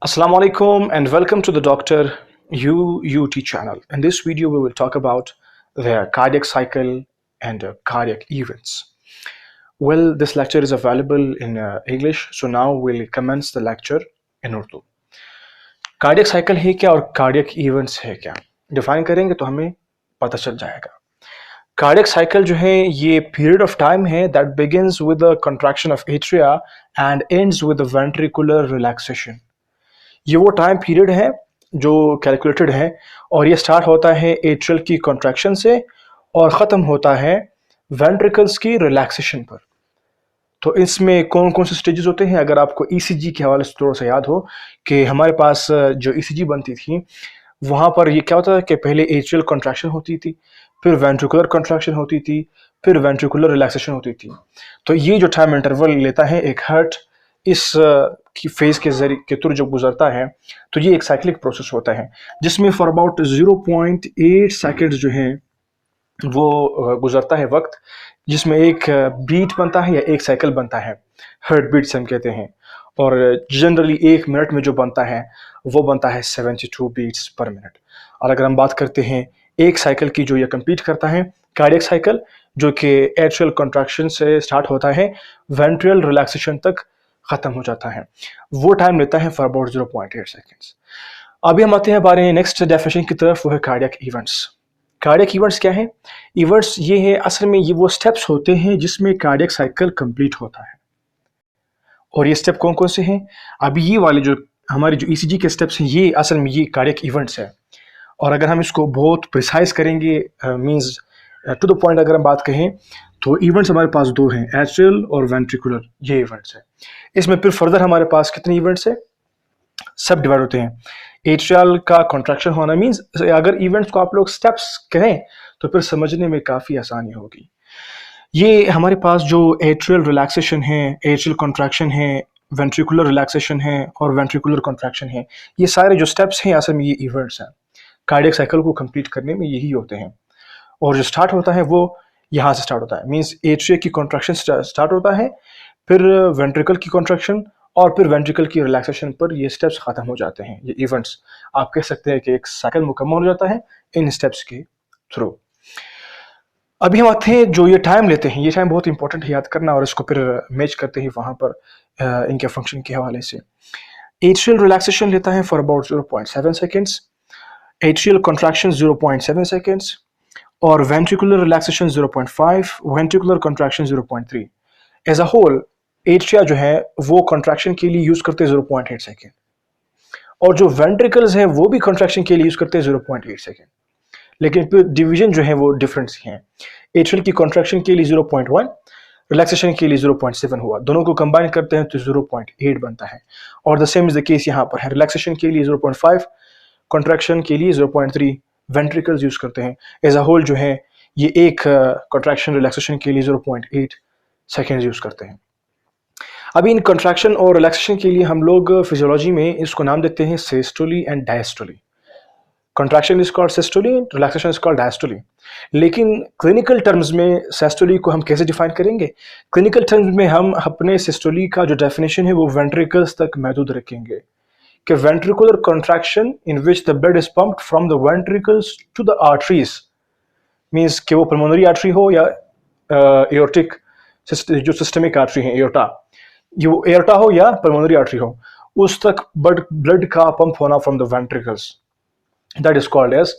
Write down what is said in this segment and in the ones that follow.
Assalamu alaikum and welcome to the Dr. UUT channel. In this video, we will talk about the cardiac cycle and cardiac events. Well, this lecture is available in English, so now we'll commence the lecture in Urdu. Cardiac cycle है क्या और cardiac events है क्या, define करेंगे तो हमें पता चल जाएगा। कार्डियक साइकिल जो है ये पीरियड ऑफ टाइम है that begins with the contraction of atria and ends with the ventricular relaxation. ये वो टाइम पीरियड है जो कैलकुलेटेड है और ये स्टार्ट होता है एट्रियल की कॉन्ट्रैक्शन से और ख़त्म होता है वेंट्रिकल्स की रिलैक्सेशन पर। तो इसमें कौन कौन से स्टेजेस होते हैं, अगर आपको ईसीजी के हवाले से थोड़ा सा याद हो कि हमारे पास जो ईसीजी बनती थी वहाँ पर ये क्या होता था कि पहले एट्रियल कॉन्ट्रैक्शन होती थी, फिर वेंट्रिकुलर कॉन्ट्रैक्शन होती थी, फिर वेंट्रिकुलर रिलैक्सेशन होती थी। तो ये जो टाइम इंटरवल लेता है एक हार्ट इस की फेज के जरिए के थ्रू जब गुजरता है तो ये एक साइक्लिक प्रोसेस होता है जिसमें फॉर अबाउट 0.8 सेकेंड्स जो है वो गुजरता है वक्त, जिसमें एक बीट बनता है या एक साइकिल बनता है, हार्ट बीट्स हम कहते हैं। और जनरली एक मिनट में जो बनता है वो बनता है 72 बीट्स पर मिनट। और अगर हम बात करते हैं एक साइकिल की जो ये कंप्लीट करता है कार्डियक साइकिल, जो कि एट्रियल कॉन्ट्रैक्शन से स्टार्ट होता है वेंट्रियल रिलैक्सेशन तक ख़त्म हो जाता है, वो टाइम लेता है फॉर अबाउट 0.8 सेकेंड्स। अभी हम आते हैं हमारे नेक्स्ट डेफिनेशन की तरफ, वो है कार्डियक इवेंट्स। कार्डियक इवेंट्स क्या है? इवेंट्स ये है असल में ये वो स्टेप्स होते हैं जिसमें कार्डियक साइकिल कंप्लीट होता है। और ये स्टेप कौन कौन से हैं? अभी ये वाले जो हमारे जो ईसीजी के स्टेप्स हैं ये असल में ये कार्डियक इवेंट्स है। और अगर हम इसको बहुत प्रिसाइज करेंगे मींस टू द पॉइंट अगर हम बात कहें तो इवेंट्स हमारे पास दो हैं, एट्रियल और वेंट्रिकुलर, ये इवेंट्स है। इसमें फिर फर्दर हमारे पास कितने इवेंट्स हैं, सब डिवाइड होते हैं। एट्रियल का कॉन्ट्रैक्शन होना मींस अगर इवेंट्स को आप लोग स्टेप्स कहें तो फिर समझने में काफ़ी आसानी होगी। ये हमारे पास जो एट्रियल रिलैक्सेशन है, एट्रियल कॉन्ट्रैक्शन है, वेंट्रिकुलर रिलैक्सेशन है और वेंट्रिकुलर कॉन्ट्रैक्शन है, ये सारे जो स्टेप्स हैं असल में ये इवेंट्स हैं। कार्डियक साइकिल को कंप्लीट करने में यही होते हैं। और जो स्टार्ट होता है वो यहाँ से स्टार्ट होता है, मींस एट्रिया की कॉन्ट्रैक्शन स्टार्ट होता है, फिर वेंट्रिकल की कॉन्ट्रैक्शन और फिर वेंट्रिकल की रिलैक्सेशन पर ये स्टेप्स खत्म हो जाते हैं। ये इवेंट्स आप कह सकते हैं कि एक साइकिल मुकम्मल हो जाता है इन स्टेप्स के थ्रू। अभी हम आते हैं जो ये टाइम लेते हैं, ये टाइम बहुत इंपॉर्टेंट है याद करना, और इसको फिर मैच करते हैं वहाँ पर इनके फंक्शन के हवाले से। एट्रियल रिलैक्सेशन लेता है for about 0.7 seconds, atrial contraction 0.7 seconds और ventricular relaxation 0.5, ventricular contraction 0.3। As a whole atria जो है वो कॉन्ट्रैक्शन के लिए यूज करते हैं 0.8 सेकेंड, और जो वेंट्रिकल्स हैं वो भी कॉन्ट्रैक्शन के लिए यूज करते हैं 0.8 सेकेंड। लेकिन फिर डिवीजन जो है वो डिफरेंस हैं। एट्रियल की कॉन्ट्रैक्शन के लिए 0.1, रिलैक्सेशन के लिए 0.7 हुआ, दोनों को कंबाइन करते हैं तो 0.8 बनता है। और the same is the case यहाँ पर है, रिलैक्सेशन के लिए 0.5, कॉन्ट्रैक्शन के लिए 0.3 वेंट्रिकल्स यूज करते हैं। एज अ होल जो है ये एक कॉन्ट्रैक्शन रिलैक्सेशन के लिए 0.8 सेकेंड यूज करते हैं। अभी इन कॉन्ट्रैक्शन और रिलैक्सेशन के लिए हम लोग फिजियोलॉजी में इसको नाम देते हैं systole and diastole. Contraction is called systole, relaxation is called diastole. लेकिन क्लिनिकल टर्म्स में सिस्टोली को हम कैसे डिफाइन करेंगे? क्लिनिकल टर्म्स में हम अपने सिस्टोली का जो डेफिनेशन है वो वेंट्रिकल्स तक महदूद रखेंगे कि ventricular contraction in which the blood is pumped from the ventricles to the arteries, means कि वो पल्मोनरी आर्टरी हो या एओर्टिक जो सिस्टमिक आर्टरी है एओर्टा, ये वो एओर्टा हो या पल्मोनरी आर्टरी हो, उस तक ब्लड का पंप होना from the ventricles, that is called as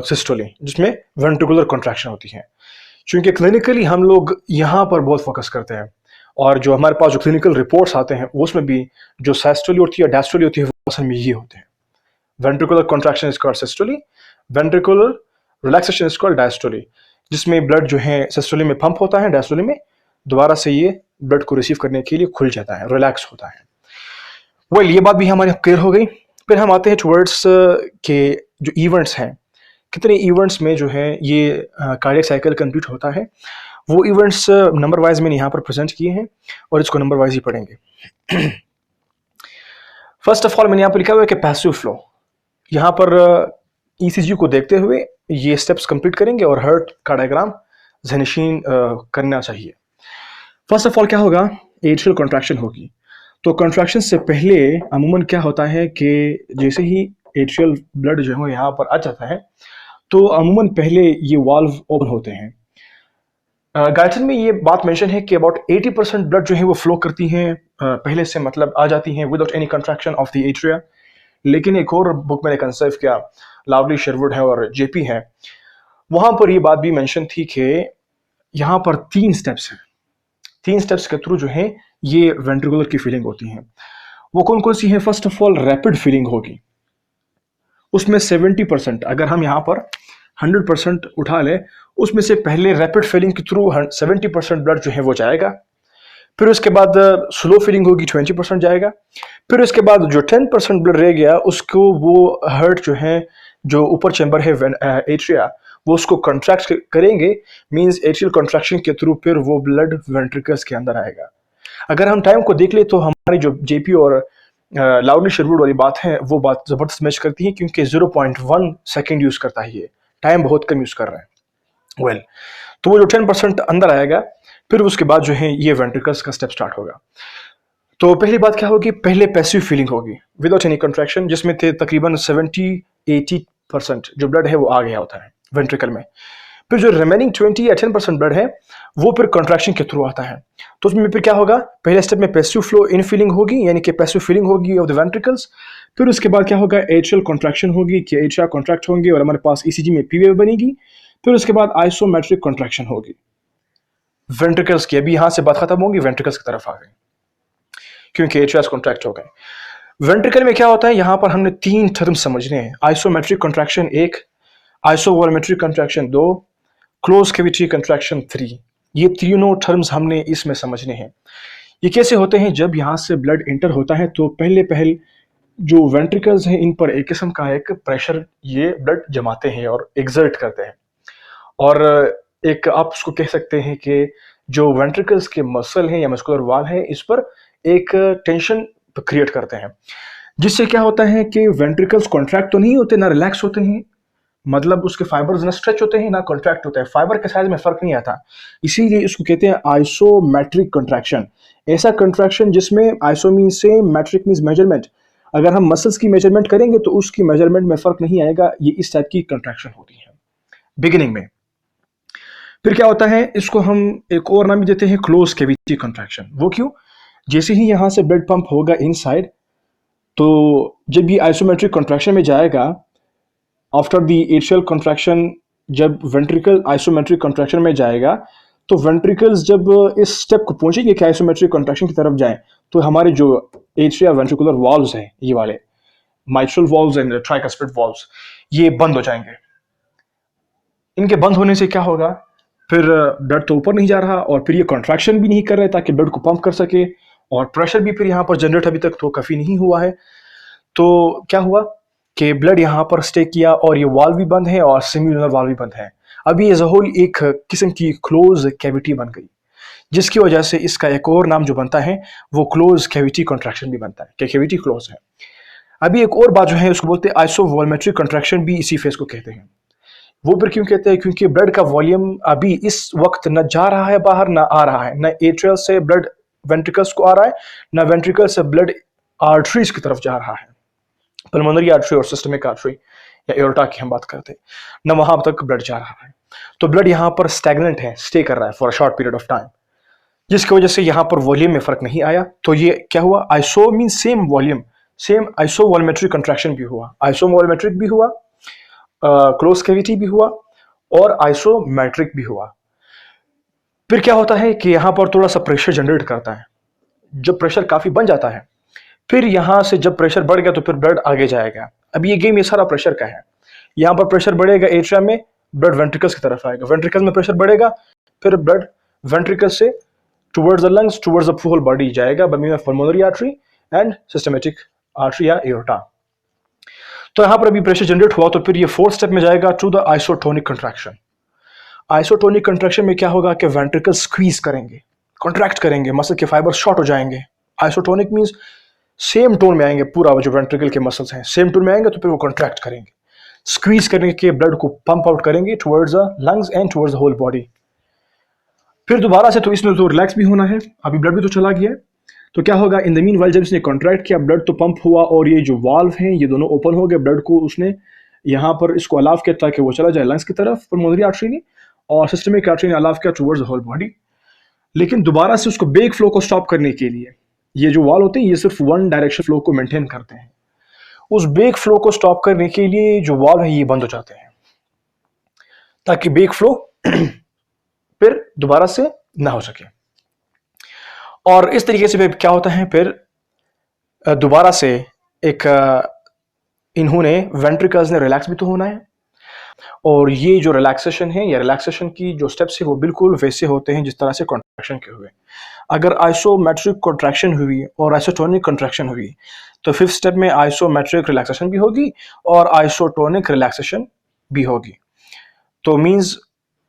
systole, जिसमें वेंट्रिकुलर कॉन्ट्रैक्शन होती है। क्योंकि क्लिनिकली हम लोग यहाँ पर बहुत फोकस करते हैं, और जो हमारे पास जो क्लिनिकल रिपोर्ट्स आते हैं उसमें भी जो सिस्टोली होती है डायस्टोली होती है वो असल में ये होते हैं। Ventricular contraction is called systole, ventricular relaxation is called diastole, जिसमें ब्लड जो है सिस्टोली में पंप होता है, डायस्टोली में दोबारा से ये ब्लड को रिसीव करने के लिए खुल जाता है, रिलैक्स होता है। वेल ये बात भी हमारी क्लियर हो गई। फिर हम आते हैं टुवर्ड्स के जो इवेंट्स हैं, कितने इवेंट्स में जो है ये कार्डियक साइकिल कंप्लीट होता है। वो इवेंट्स नंबर वाइज मैंने यहाँ पर प्रेजेंट किए हैं और इसको नंबर वाइज ही पढ़ेंगे। फर्स्ट ऑफ ऑल मैंने यहाँ पर लिखा हुआ है कि पैसिव फ्लो, यहाँ पर ईसीजी को देखते हुए ये स्टेप्स कंप्लीट करेंगे और हार्ट का डायग्राम ज़हनशीन करना चाहिए। फर्स्ट ऑफ ऑल क्या होगा, एट्रियल कॉन्ट्रैक्शन होगी। तो कंट्रैक्शन से पहले अमूमन क्या होता है कि जैसे ही एट्रियल ब्लड जो है वो यहाँ पर आ जाता है, तो अमूमन पहले ये वाल्व ओपन होते हैं। गाइडलाइन में ये बात मेंशन है कि अबाउट 80% ब्लड जो है वो फ्लो करती हैं पहले से, मतलब आ जाती हैं without any contraction of the atria. लेकिन एक और बुक मैंने कंसर्व किया, लावली शेरवुड है और जेपी है, वहां पर ये बात भी मेंशन थी कि यहाँ पर 3 स्टेप्स हैं। 3 स्टेप्स के थ्रू जो है ये वेंट्रिकुलर की फीलिंग होती है। वो कौन कौन सी है? First of all rapid feeling होगी, उसमें 70%, अगर हम यहाँ पर 100% उठा ले, उसमें से पहले रैपिड फीलिंग के थ्रू 70% ब्लड जो है वो जाएगा। फिर उसके बाद स्लो फीलिंग होगी, 20% जाएगा। फिर उसके बाद जो 10% ब्लड रह गया उसको वो हार्ट जो है, जो ऊपर चैम्बर है एट्रिया, वो उसको कॉन्ट्रैक्ट करेंगे, मींस एट्रियल कॉन्ट्रैक्शन के थ्रू फिर वो ब्लड वेंट्रिकल्स के अंदर आएगा। अगर हम टाइम को देख ले तो हमारी जो जेपी और लाउडली शेरवुड वाली बात है वो बात जबरदस्त मैच करती है, क्योंकि 0.1 सेकेंड यूज करता है, ये टाइम बहुत कम यूज कर रहा है। वेल, तो वो जो 10% अंदर आएगा, फिर उसके बाद जो है ये वेंट्रिकल्स का स्टेप स्टार्ट होगा। तो पहली बात क्या होगी? पहले पैसिव फीलिंग होगी विदाउट एनी कंट्रैक्शन, जिसमें थे तकरीबन 70-80% जो ब्लड है वो आ गया होता है वेंट्रिकल में। फिर जो रिमेनिंग 20 या 10% ब्लड है वो फिर कंट्रैक्शन के थ्रू आता है। तो उसमें फिर क्या होगा? पहले स्टेप में पैसिव फ्लो इन फीलिंग होगी, यानी कि पैसिव फीलिंग होगी ऑफ द वेंट्रिकल्स। फिर उसके बाद क्या होगा? एट्रियल कॉन्ट्रैक्शन होगी कि एट्रिया कॉन्ट्रैक्ट होंगे और हमारे पास ईसीजी में पी वेव बनेगी। फिर उसके बाद आइसोमेट्रिक कॉन्ट्रैक्शन होगी वेंट्रिकल्स की। अभी यहां से बात खत्म होगी, वेंट्रिकल्स की तरफ आ गए क्योंकि एट्रियास कॉन्ट्रैक्ट हो गए। वेंट्रिकल में क्या होता है? यहां पर हमने 3 टर्म समझने हैं। Isometric contraction 1, isovolumetric contraction 2, close cavity contraction 3। ये तीनों टर्म्स हमने इसमें समझने हैं। ये कैसे होते हैं? जब यहाँ से ब्लड इंटर होता है तो पहले जो वेंट्रिकल्स हैं इन पर एक किस्म का एक प्रेशर ये ब्लड जमाते हैं और एक्सर्ट करते हैं, और एक आप उसको कह सकते हैं कि जो वेंट्रिकल्स के मसल हैं या मस्कुलर वाल है इस पर एक टेंशन क्रिएट करते हैं, जिससे क्या होता है कि वेंट्रिकल्स कॉन्ट्रैक्ट तो नहीं होते ना रिलैक्स होते हैं, मतलब उसके फाइबर्स ना स्ट्रेच होते हैं ना कॉन्ट्रैक्ट होता है, फाइबर के साइज में फर्क नहीं आता। इसीलिए इसको कहते हैं आइसोमेट्रिक कॉन्ट्रैक्शन। ऐसा कॉन्ट्रैक्शन जिसमें iso mean same, metric means measurement. अगर हम मसल्स की मेजरमेंट करेंगे तो उसकी मेजरमेंट में फर्क नहीं आएगा। ये इस टाइप की कॉन्ट्रैक्शन होती है बिगिनिंग में। फिर क्या होता है? इसको हम एक और नाम भी देते हैं क्लोज कैविटी कॉन्ट्रैक्शन। वो क्यों? जैसे ही यहां से ब्लड पंप होगा इनसाइड, तो जब ये आइसोमेट्रिक कॉन्ट्रैक्शन में जाएगा, आफ्टर द एट्रियल कॉन्ट्रैक्शन, जब वेंट्रिकल आइसोमेट्रिक कॉन्ट्रैक्शन में जाएगा, तो वेंट्रिकल्स जब इस स्टेप को पहुंचेंगे कि आइसोमेट्रिक कॉन्ट्रैक्शन की तरफ जाएं, तो हमारे जो एट्रिया वेंट्रिकुलर वॉल्व्स हैं, ये वाले mitral valves and tricuspid valves, ये बंद हो जाएंगे। इनके बंद होने से क्या होगा? फिर ब्लड तो ऊपर नहीं जा रहा और फिर ये कॉन्ट्रैक्शन भी नहीं कर रहे ताकि ब्लड को पंप कर सके, और प्रेशर भी फिर यहाँ पर जनरेट अभी तक तो काफ़ी नहीं हुआ है। तो क्या हुआ कि ब्लड यहाँ पर स्टे किया और ये वाल्व भी बंद है और सेम्युलर वाल्व भी बंद है। अभी एज अ होल एक किस्म की क्लोज कैविटी बन गई, जिसकी वजह से इसका एक और नाम जो बनता है वो क्लोज कैविटी कॉन्ट्रैक्शन भी बनता है कि कैविटी क्लोज है। अभी एक और बात जो है उसको बोलते हैं आइसोवॉल्यूमेट्रिक कॉन्ट्रैक्शन, भी इसी फेज को कहते हैं। वो फिर क्यों कहते हैं? क्योंकि ब्लड का वॉल्यूम अभी इस वक्त न जा रहा है बाहर, ना आ रहा है, न एट्रियल से ब्लड वेंट्रिकल्स को आ रहा है, ना वेंट्रिकल से ब्लड आर्टरीज की तरफ जा रहा है, पल्मोनरी आर्टरी और सिस्टमिक आर्टरी या एओर्टा की हम बात करते हैं, न वहां तक ब्लड जा रहा है। तो ब्लड यहाँ पर स्टैग्नेंट है, स्टे कर रहा है for a short period of time, जिसकी वजह से यहाँ पर वॉल्यूम में फर्क नहीं आया। तो ये क्या हुआ? Iso mean same volume, same isovolumetric contraction भी हुआ, आइसोवॉल्यूमेट्रिक भी हुआ, क्लोज कैविटी भी हुआ और आइसोमेट्रिक भी हुआ। फिर क्या होता है कि यहाँ पर थोड़ा सा प्रेशर जनरेट करता है। जब प्रेशर काफी बन जाता है, फिर यहाँ से जब प्रेशर बढ़ गया तो फिर ब्लड आगे जाएगा। अब ये गेम ये सारा प्रेशर का है। यहाँ पर प्रेशर बढ़ेगा एट्रिया में, ब्लड वेंट्रिकल्स की तरफ आएगा, वेंट्रिकल्स में प्रेशर बढ़ेगा, फिर ब्लड वेंट्रिकल से towards the lungs, towards the whole body जाएगा, बमी में pulmonary artery and systematic artery या एओर्टा। तो यहाँ पर अभी प्रेशर जनरेट हुआ तो फिर ये फोर्थ स्टेप में जाएगा to the isotonic contraction. Isotonic contraction में क्या होगा कि वेंट्रिकल स्क्वीज करेंगे, कॉन्ट्रैक्ट करेंगे, मसल के फाइबर शॉर्ट हो जाएंगे। आइसोटोनिक मींस सेम टोन में आएंगे, पूरा जो वेंट्रिकल के मसल्स हैं सेम टोन में आएंगे, तो फिर वो कॉन्ट्रैक्ट करेंगे, स्क्वीज करने के ब्लड को पंप आउट करेंगे towards the lungs and towards the whole body. फिर दोबारा से तो इसमें तो रिलैक्स भी होना है, अभी ब्लड भी तो चला गया है, तो क्या होगा, इन द मीन वाइल जब इसने कॉन्ट्रैक्ट किया, ब्लड तो पंप हुआ और ये जो वाल्व हैं ये दोनों ओपन हो गए, ब्लड को उसने यहाँ पर इसको अलाव किया ताकि वो चला जाए लंग्स की तरफ पल्मोनरी आर्टरी ने, और सिस्टमिक आर्टरी ने अलाव किया टुवर्ड्स द होल बॉडी। लेकिन दोबारा से उसको बेक फ्लो को स्टॉप करने के लिए ये जो वाल होते हैं ये सिर्फ वन डायरेक्शन फ्लो को मेंटेन करते हैं। उस बेक फ्लो को स्टॉप करने के लिए जो वाल्व है ये बंद हो जाते हैं ताकि बेक फ्लो फिर दोबारा से ना हो सके। और इस तरीके से फिर क्या होता है, फिर दोबारा से एक इन्होंने वेंट्रिकल्स ने रिलैक्स भी तो होना है, और ये जो रिलैक्सेशन है या रिलैक्सेशन की जो स्टेप्स है वो बिल्कुल वैसे होते हैं जिस तरह से कॉन्ट्रैक्शन के हुए। अगर आइसोमेट्रिक कॉन्ट्रैक्शन हुई और आइसोटोनिक कॉन्ट्रैक्शन हुई तो फिफ्थ स्टेप में आइसोमेट्रिक रिलैक्सेशन भी होगी और आइसोटोनिक रिलैक्सेशन भी होगी। तो मींस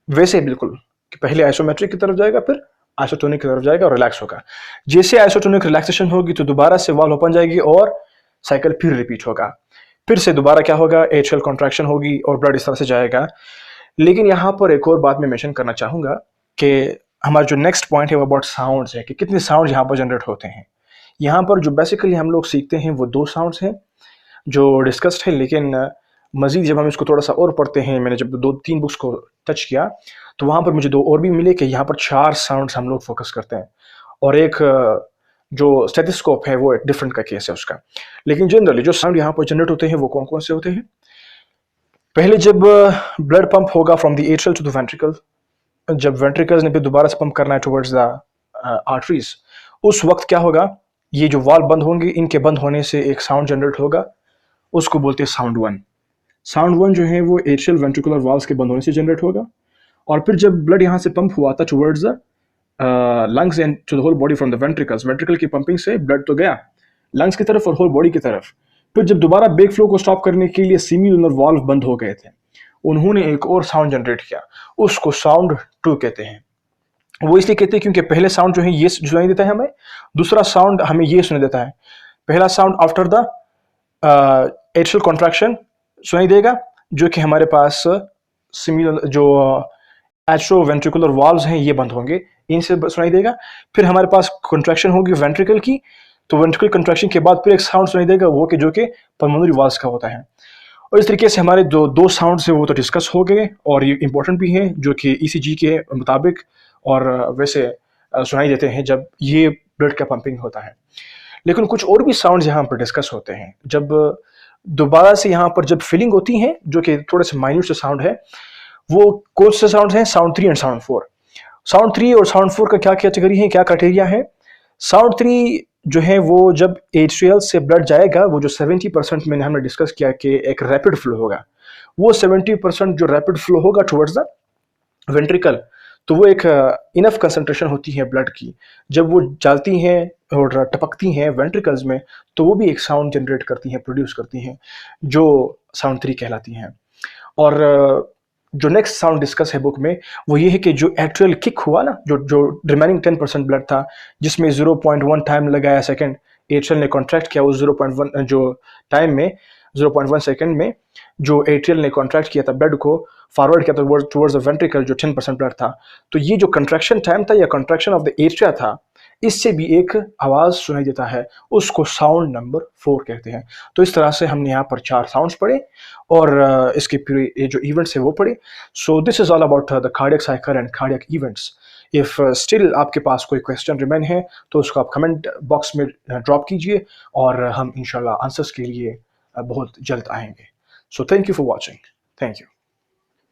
वैसे बिल्कुल कि पहले आइसोमेट्रिक की तरफ जाएगा फिर आइसोटोनिक की तरफ जाएगा और रिलैक्स होगा। जैसे आइसोटोनिक रिलैक्सेशन होगी तो दोबारा से वाल्व ओपन जाएगी और साइकिल फिर रिपीट होगा, फिर से दोबारा क्या होगा, एट्रियल कॉन्ट्रैक्शन होगी और ब्लड इस तरह से जाएगा। लेकिन यहाँ पर एक और बात मैं मेंशन करना चाहूँगा कि हमारा जो नेक्स्ट पॉइंट है वो अबाउट साउंड्स है कि कितने साउंड यहाँ पर जनरेट होते हैं। यहाँ पर जो बेसिकली हम लोग सीखते हैं वो दो साउंड्स हैं जो डिस्कस्ड है, लेकिन मज़ीद जब हम इसको थोड़ा सा और पढ़ते हैं, मैंने जब 2-3 बुक्स को टच किया तो वहाँ पर मुझे 2 और भी मिले कि यहाँ पर 4 साउंड्स हम लोग फोकस करते हैं, और एक जो स्टेथोस्कोप है वो एक डिफरेंट का केस है उसका। लेकिन जनरली जो साउंड यहाँ पर जनरेट होते हैं वो कौन कौन से होते हैं। पहले जब ब्लड पंप होगा from the atrial to the ventricle, जब वेंट्रिकल्स ने फिर दोबारा से पंप करना है टुवर्ड्स द आर्टरीज, उस वक्त क्या होगा, ये जो वाल्व बंद होंगे इनके बंद होने से एक साउंड जनरेट होगा, उसको बोलते हैं साउंड 1। साउंड 1 जो है वो एट्रियल वेंट्रिकुलर वाल्व्स के बंद होने से जनरेट होगा। और फिर जब ब्लड यहाँ से पंप हुआ था towards the lungs and to the whole body from the ventricles, ventricle की पंपिंग से ब्लड तो गया लंग्स की तरफ और होल बॉडी की तरफ। फिर जब दोबारा बेक फ्लो को स्टॉप करने के लिए सेमीलुनर वाल्व बंद हो गए थे, उन्होंने एक और साउंड जनरेट किया, उसको साउंड 2 कहते हैं। वो इसलिए कहते हैं क्योंकि पहले साउंड जो है ये सुनाई देता है हमें, दूसरा साउंड हमें ये सुनाई देता है। पहला sound after the atrial contraction सुनाई देगा जो कि हमारे पास सिमिलर जो एट्रोवेंट्रिकुलर वाल्व्स हैं ये बंद होंगे, इनसे सुनाई देगा। फिर हमारे पास कॉन्ट्रैक्शन होगी वेंट्रिकल की, तो वेंट्रिकल कॉन्ट्रैक्शन के बाद फिर एक साउंड सुनाई देगा वो कि जो कि पल्मोनरी वाल्व्स का होता है। और इस तरीके से हमारे जो 2 साउंड्स हैं वो तो डिस्कस हो गए और ये इंपॉर्टेंट भी हैं जो कि ईसीजी के मुताबिक और वैसे सुनाई देते हैं जब ये ब्लड का पंपिंग होता है। लेकिन कुछ और भी साउंड्स यहाँ पर डिस्कस होते हैं जब दोबारा से यहाँ पर जब फिलिंग होती है, जो कि थोड़े से माइन्यूट से साउंड है। वो कौन से साउंड हैं, साउंड 3 एंड साउंड 4। साउंड 3 और साउंड 4 का क्या कैटेगरी है, क्या क्राइटेरिया है। साउंड 3 जो है वो जब एट्रियल से ब्लड जाएगा, वो जो 70% मैंने हमने डिस्कस किया कि एक रैपिड फ्लो होगा, वो 70% जो रैपिड फ्लो होगा टुवर्ड्स द वेंट्रिकल, तो वो एक इनफ कंसंट्रेशन होती है ब्लड की, जब वो जाती हैं और टपकती हैं वेंट्रिकल्स में तो वो भी एक साउंड जनरेट करती हैं, प्रोड्यूस करती हैं, जो साउंड 3 कहलाती हैं। और जो नेक्स्ट साउंड डिस्कस है बुक में वो ये है कि जो एट्रियल किक हुआ ना, जो रिमेनिंग 10% ब्लड था जिसमें 0.1 टाइम लगाया सेकेंड, एट्रियल ने कॉन्ट्रैक्ट किया उस 0.1 जो टाइम में 0.1 सेकेंड में जो एट्रियल ने कॉन्ट्रैक्ट किया था ब्लड को फॉरवर्ड किया था टुवर्ड्स द वेंट्रिकल जो 10% ब्लड था, तो ये जो कंट्रैक्शन टाइम था या कंट्रैक्शन ऑफ द एट्रिया था, इससे भी एक आवाज़ सुनाई देता है, उसको साउंड नंबर 4 कहते हैं। तो इस तरह से हमने यहाँ पर 4 साउंड्स पढ़े और इसके पूरे ये जो इवेंट्स है वो पढ़े। So this is all about the cardiac cycle and cardiac events. If still आपके पास कोई क्वेश्चन रिमेन है तो उसको आप कमेंट बॉक्स में ड्रॉप कीजिए और हम इंशाल्लाह आंसर्स के लिए बहुत जल्द आएंगे। So thank you for watching. Thank you.